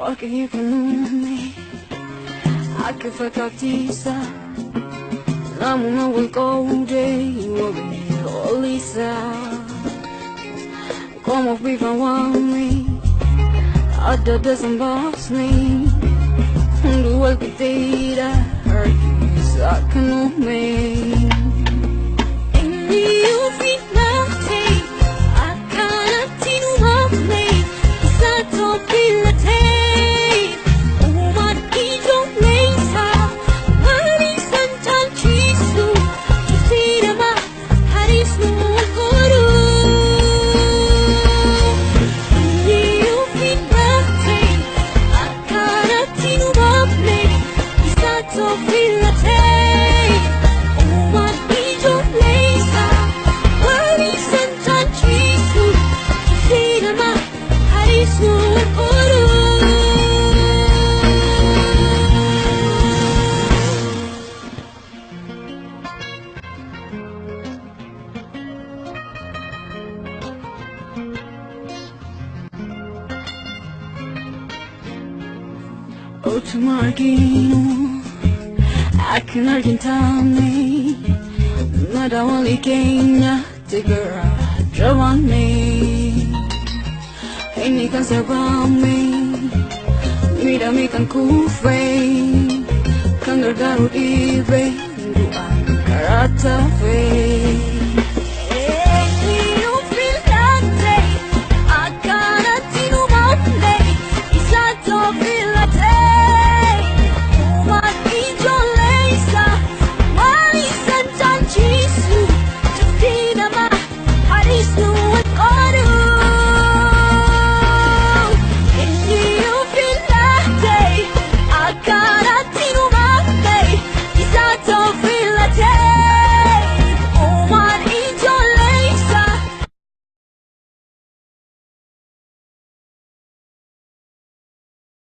qualche nome anche fakatisa namuna will go day will be Lisa come of me from me other doesn't boss me do what we did I heard you I can me Otto Margino, akin Argentine, nada wali Kenya, tigara Giovanni, ini kan serami, mida mi kan kufe, kan gargaru ibe, duan karata fe.